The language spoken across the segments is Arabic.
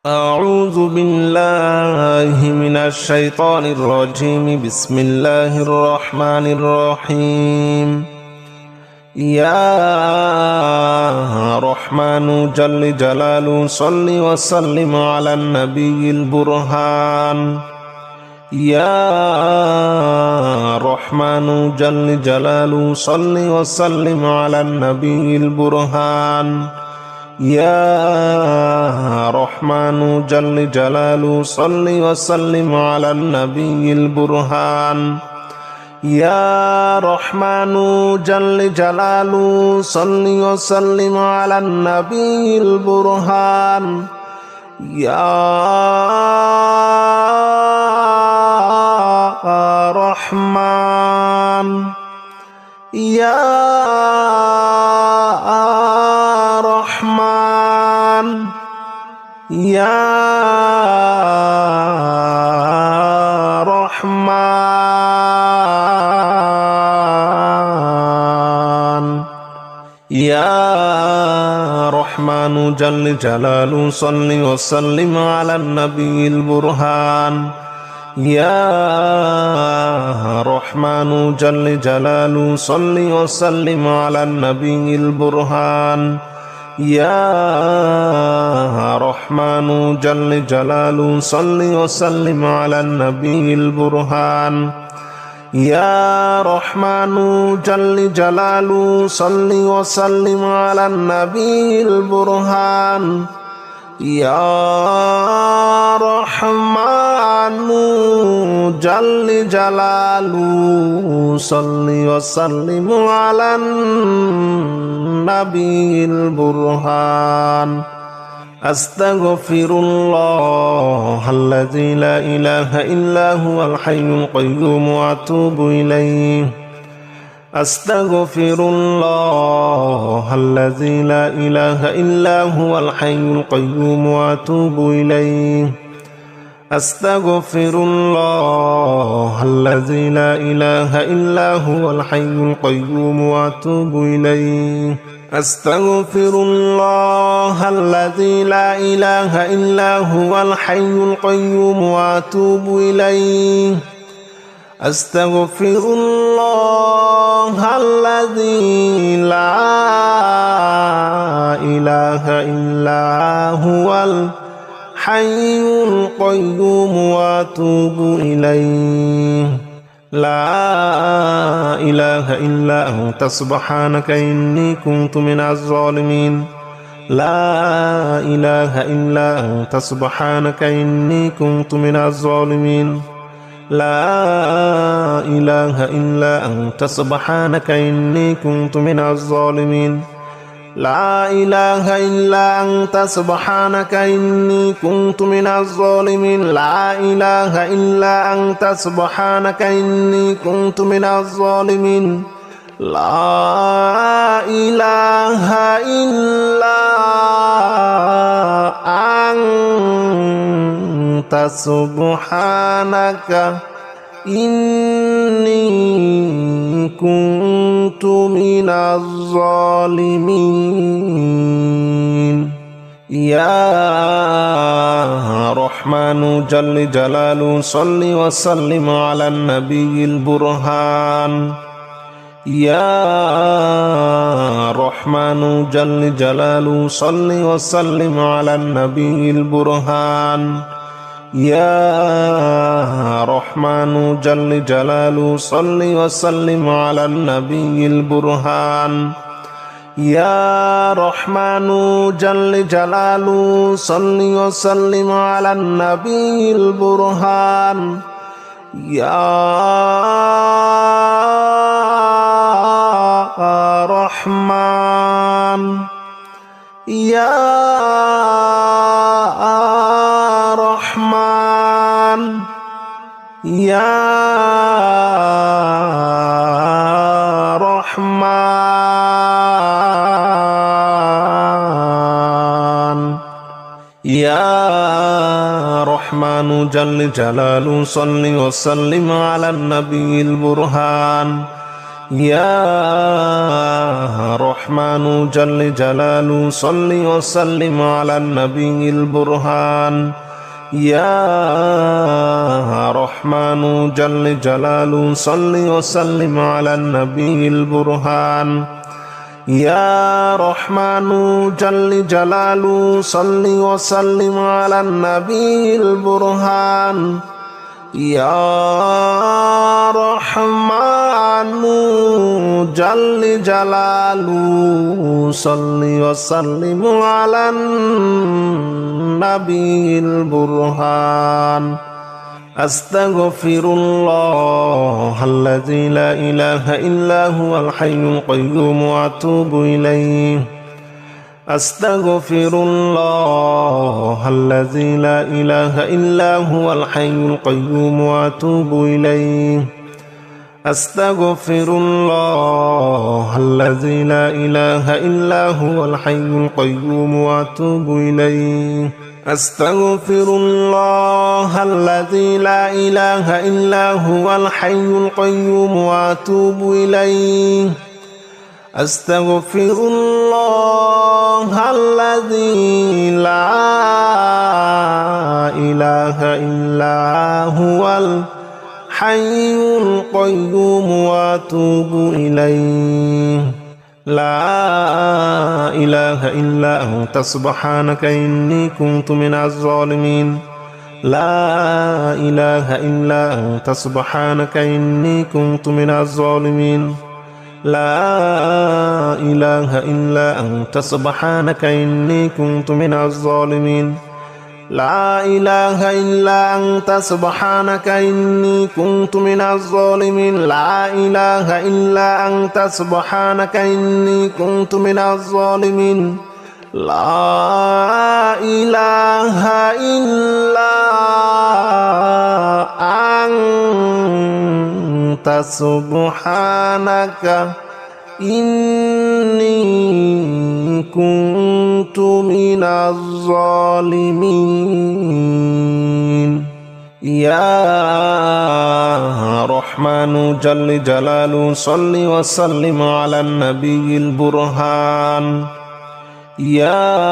أعوذ بالله من الشيطان الرجيم. بسم الله الرحمن الرحيم. يا رحمن جل جلاله صل وسلم على النبي البرهان. يا رحمن جل جلاله صل وسلم على النبي البرهان. يا رحمن جل جلاله صل وسلم على النبي البرهان. يا رحمن جل جلاله صل وسلم على النبي البرهان. يا رحمن يا رحمن يا رحمن يا رحمن جل جلاله صل وسلم على النبي البرهان. يا رحمن جل جلاله صل وسلم على النبي البرهان. يا رحمن جل جلاله صل وسلم على النبي البرهان. يا رحمن جل جلاله صل وسلم على النبي البرهان. يا رحمن جل جلاله صل وسلم على النبي البرهان. أستغفر الله الذي لا إله إلا هو الحي القيوم وأتوب إليه. أستغفر الله الذي لا إله إلا هو الحي القيوم وأتوب إليه. أستغفر الله الذي لا إله إلا هو الحي القيوم وأتوب إليه. أستغفر الله الذي لا إله إلا هو الحي القيوم وأتوب إليه. أستغفر الله الذي لا إله إلا هو الحي القيوم وأتوب إليه. لا إله إلا أنت سبحانك إني كنت من الظالمين. لا إله إلا أنت سبحانك إني كنت من الظالمين. لا إله إلا أنت سبحانك إني كنت من الظالمين. لا إله إلا أنت سبحانك إني كنت من الظالمين. لا إله إلا أنت سبحانك إني كنت من الظالمين. لا إله إلا أنت سبحانك إني كنت من الظالمين. يا رحمن جل جلاله صل وسلم على النبي البرهان. يا رحمن جل جلاله صل وسلم على النبي البرهان. يا رحمن جل جلاله صل وسلم على النبي البرهان. يا رحمن جل جلاله صل وسلم على النبي البرهان. يا رحمن يا رحمن يا رحمن يا رحمن جل جلاله صل وسلم على النبي البرهان. يا رحمن جل جلاله صل وسلم على النبي البرهان يا رحمن جل جلاله صل وسلم على النبي البرهان يا رحمن جل جلاله صل وسلم على النبي البرهان يا رحمن جل جلاله صل وسلم على النبي البرهان أستغفر الله الذي لا إله إلا هو الحي القيوم وأتوب إليه أستغفر الله الذي لا إله إلا هو الحي القيوم وأتوب إليه أستغفر الله الذي لا إله إلا هو الحي القيوم وأتوب إليه أستغفر الله الذي لا إله إلا هو الحي القيوم وأتوب إليه أستغفر الله الذي لا إله إلا هو الحي القيوم وأتوب إليه لا إله إلا أنت سبحانك إني كنت من الظالمين لا إله إلا أنت سبحانك إني كنت من الظالمين لا إله إلا أنت سبحانك إني كنت من الظالمين لا إله إلا أنت سبحانك إني كنت من الظالمين لا إله إلا أنت سبحانك إني كنت من الظالمين لا إله إلا أنت سبحانك إني كنت من الظالمين يا رحمن جل جلاله صل وسلم على النبي البرهان يا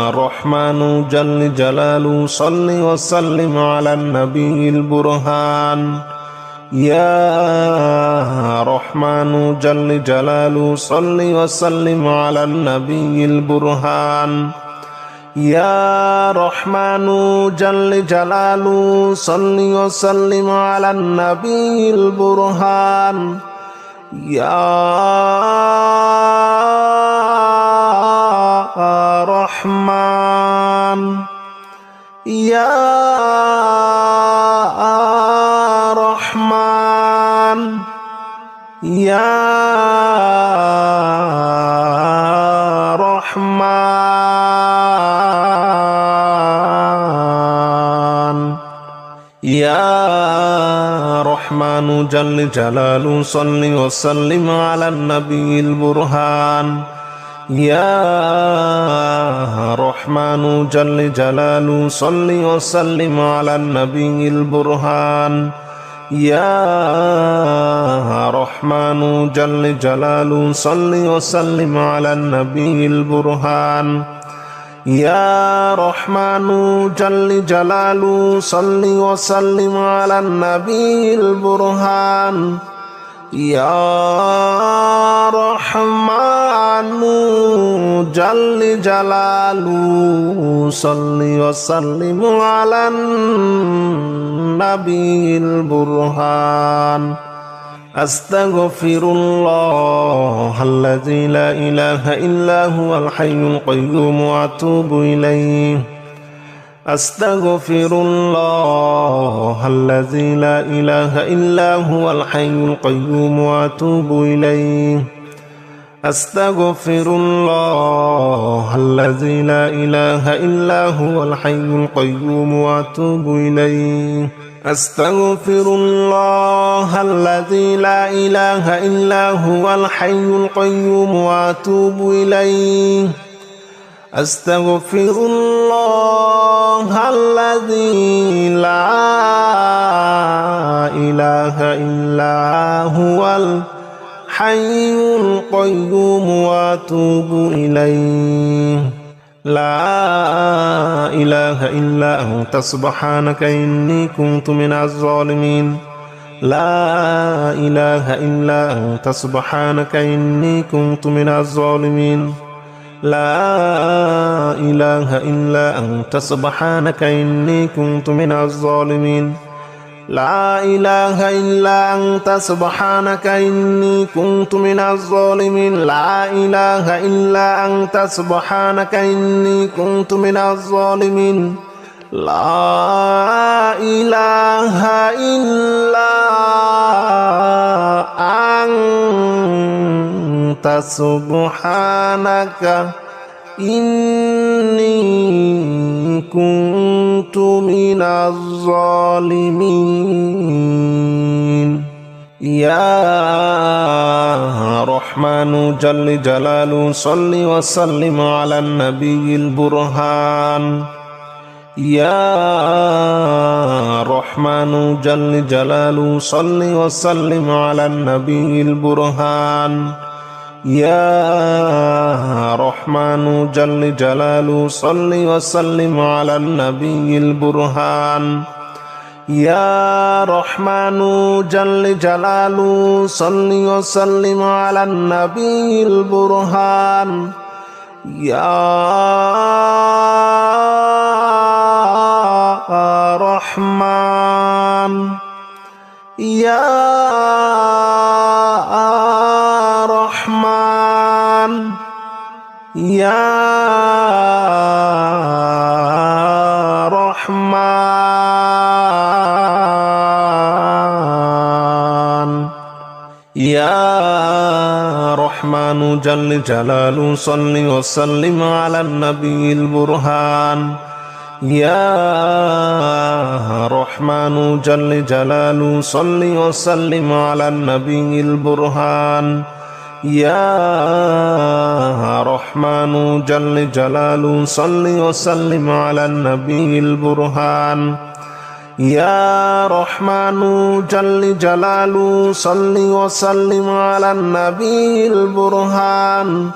رحمن جل جلاله صل وسلم على النبي البرهان يا رحمن جل جلاله صل وسلم على النبي البرهان يا رحمن جل جلاله صل وسلم على النبي البرهان يا رحمن يا رحمن يا رحمن يا رحمن جل جلاله صل وسلم على النبي البرهان يا رحمن جل جلاله صل وسلم على النبي البرهان يا رحمن جل جلاله صل وسلم على النبي البرهان يا رحمن جل جلاله صل وسلم على النبي البرهان يا رحمن جل جلاله صل وسلم على النبي البرهان أستغفر الله الذي لا إله إلا هو الحي القيوم وأتوب إليه أستغفر الله الذي لا إله إلا هو الحي القيوم وأتوب إليه أستغفر الله الذي لا إله إلا هو الحي القيوم وأتوب إليه أستغفر الله الذي لا إله إلا هو الحي القيوم وأتوب إليه أستغفر الله الذي لا إله إلا هو الحي القيوم وأتوب إليه لا إله إلا أنت سبحانك إني كنت من الظالمين لا إله إلا أنت سبحانك إني كنت من الظالمين لا إله إلا أنت سبحانك إني كنت من الظالمين لا إله إلا أنت سبحانك إني كنت من الظالمين لا إله إلا أنت سبحانك إني كنت من الظالمين لا إله إلا أنت سبحانك إني كنت من الظالمين يا رحمن جل جلاله صل وسلم على النبي البرهان يا رحمن جل جلاله صل وسلم على النبي البرهان يا رحمن جل جلاله صل وسلم على النبي البرهان يا رحمن جل جلاله صل وسلم على النبي البرهان يا رحمن يا رحمن يا رحمن يا رحمن جل جلاله صل وسلم على النبي البرهان يا رحمن جل جلاله صل وسلم على النبي البرهان يا رحمن جل جلاله صل وسلم على النبي البرهان يا رحمن جل جلاله صل وسلم على النبي البرهان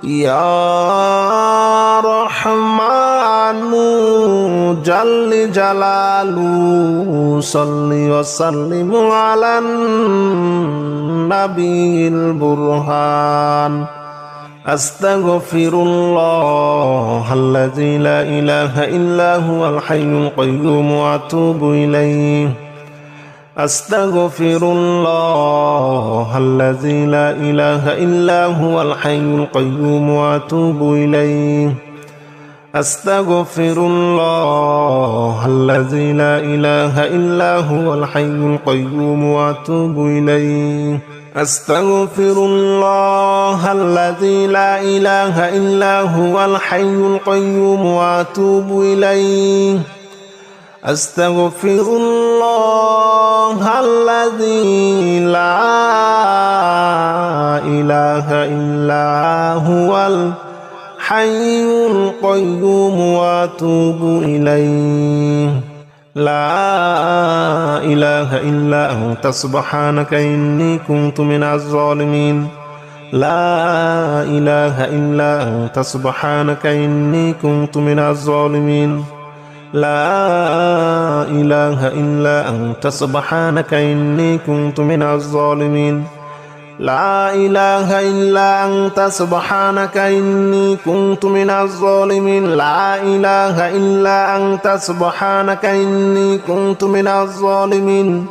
يا رحمن جل جلاله صل وسلم على النبي البرهان أستغفر الله الذي لا إله إلا هو الحي القيوم وأتوب إليه أستغفر الله الذي لا إله إلا هو الحي القيوم وأتوب إليه أستغفر الله الذي لا إله إلا هو الحي القيوم وأتوب إليه أستغفر الله الذي لا إله إلا هو الحي القيوم وأتوب إليه أستغفر الله الذي لا إله إلا هو الحي القيوم وأتوب إليه لا إله إلا أنت سبحانك إني كنت من الظالمين لا إله إلا أنت سبحانك إني كنت من الظالمين لا إله إلا أنت سبحانك إني كنت من الظالمين لا إله إلا أنت سبحانك إني كنت من الظالمين لا إله إلا أنت سبحانك إني كنت من الظالمين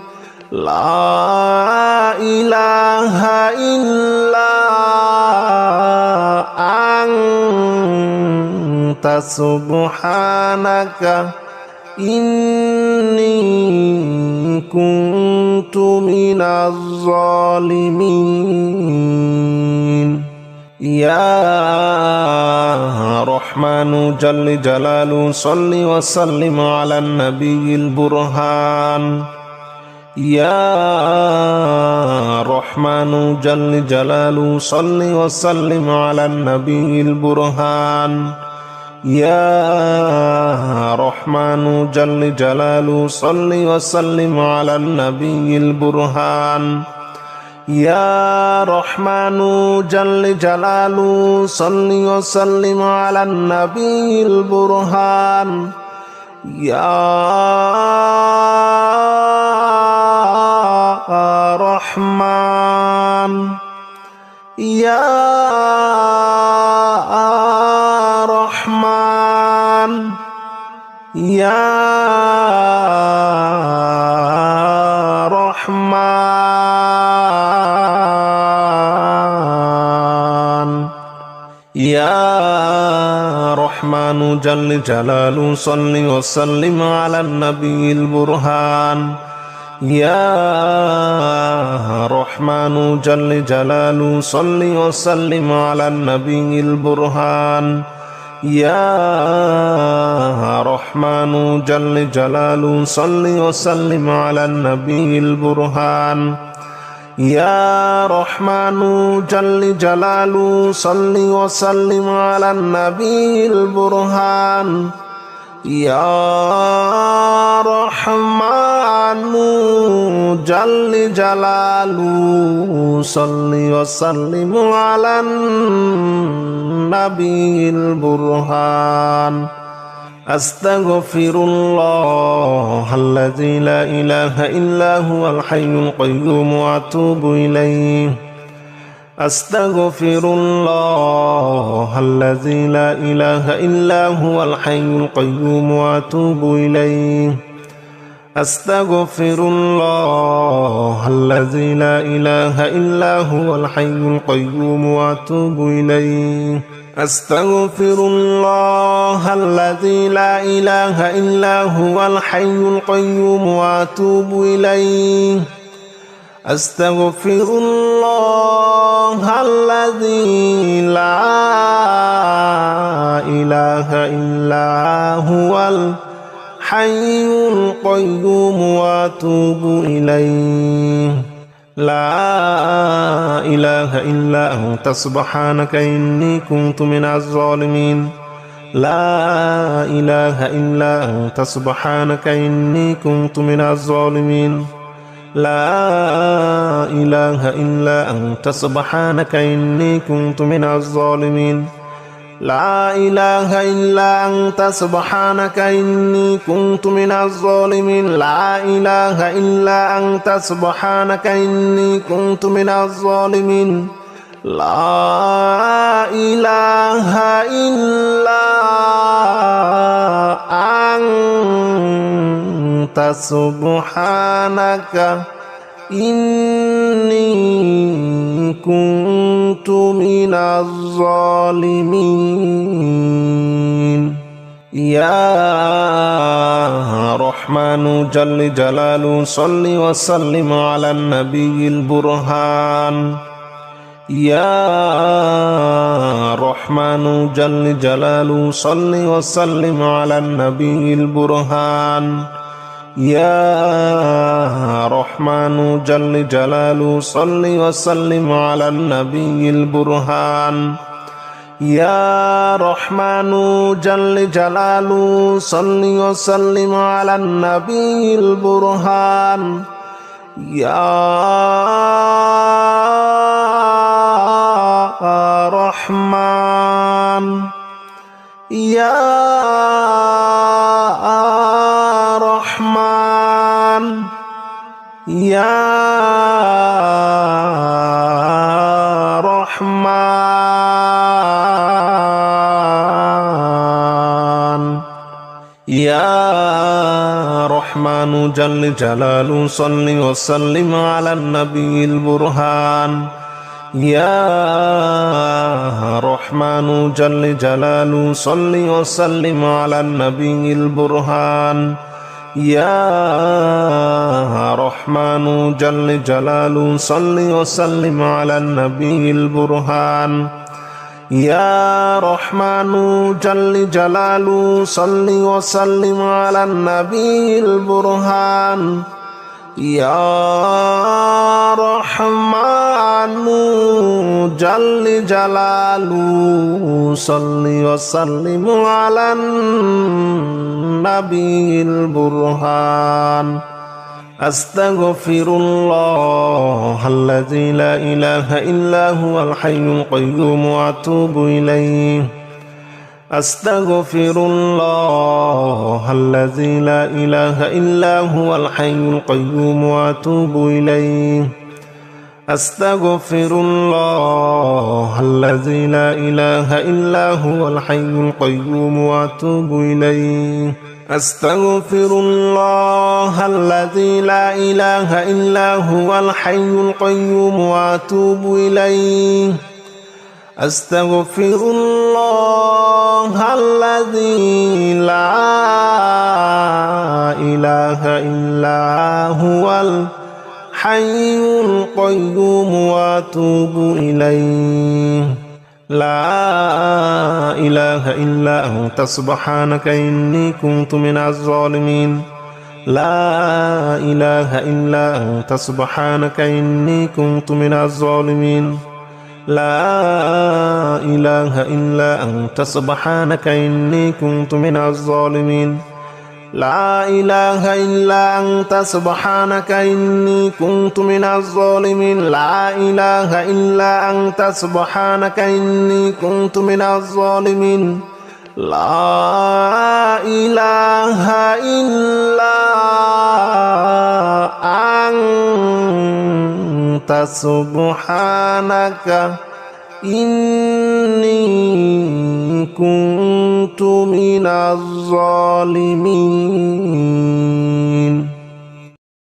لا إله إلا أنت سبحانك إني كنت من الظالمين يا رحمن جل جلاله صل وسلم على النبي البرهان يا رحمن جل جلاله صل وسلم على النبي البرهان يا رحمن الرحمن جل جلاله صل وسلم على النبي البرهان يا رحمن جل جلاله صل وسلم على النبي البرهان يا رحمن يا رحمن يا رحمن يا رحمن جل جلاله صل وسلم على النبي البرهان يا رحمن جل جلاله صل وسلم على النبي البرهان يا رحمن جل جلاله صل وسلم على النبي البرهان يا رحمن جل جلاله صل وسلم على النبي البرهان يا رحمن جل جلاله صل وسلم على النبي البرهان أستغفر الله الذي لا إله إلا هو الحي القيوم وأتوب إليه أستغفر الله الذي لا إله إلا هو الحي القيوم وأتوب إليه أستغفر الله الذي لا إله إلا هو الحي القيوم وأتوب إليه أستغفر الله الذي لا إله إلا هو الحي القيوم وأتوب إليه أستغفر الله الذي لا إله إلا هو الحي القيوم وأتوب إليه لا إله إلا أنت سبحانك إني كنت من الظالمين لا إله إلا أنت سبحانك إني كنت من الظالمين لا إله إلا أنت سبحانك إني كنت من الظالمين لا إله إلا أنت سبحانك إني كنت من الظالمين لا إله إلا أنت سبحانك إني كنت من الظالمين لا إله إلا أنت سبحانك إني كنت من الظالمين يا رحمن جل جلاله صل وسلم على النبي البرهان يا رحمن جل جلاله صل وسلم على النبي البرهان يا رحمن جل جلاله صل وسلم على النبي البرهان يا رحمن جل جلاله صل وسلم على النبي البرهان يا رحمن يا رحمن يا رحمن يا رحمن جل جلاله صل وسلم على النبي البرهان يا رحمن جل جلاله صل وسلم على النبي البرهان يا رحمن جل جلاله صل وسلم على النبي البرهان يا رحمن جل جلاله صل وسلم على النبي البرهان يا رحمن جل جلاله صل وسلم على به البرهان أستغفر الله الذي لا إله إلا هو الحي القيوم وأتوب إليه أستغفر الله الذي لا إله إلا هو الحي القيوم وأتوب إليه أستغفر الله الذي لا إله إلا هو الحي القيوم وأتوب إليه أستغفر الله الذي لا إله إلا هو الحي القيوم وأتوب إليه أستغفر الله الذي لا إله إلا هو الحي القيوم وأتوب إليه لا إله إلا أنت سبحانك إني كنت من الظالمين لا إله إلا أنت سبحانك إني كنت من الظالمين لا إله إلا أنت سبحانك إني كنت من الظالمين لا إله إلا أنت سبحانك إني كنت من الظالمين لا إله إلا أنت سبحانك إني كنت من الظالمين لا إله إلا أنت سبحانك إني كنت من الظالمين.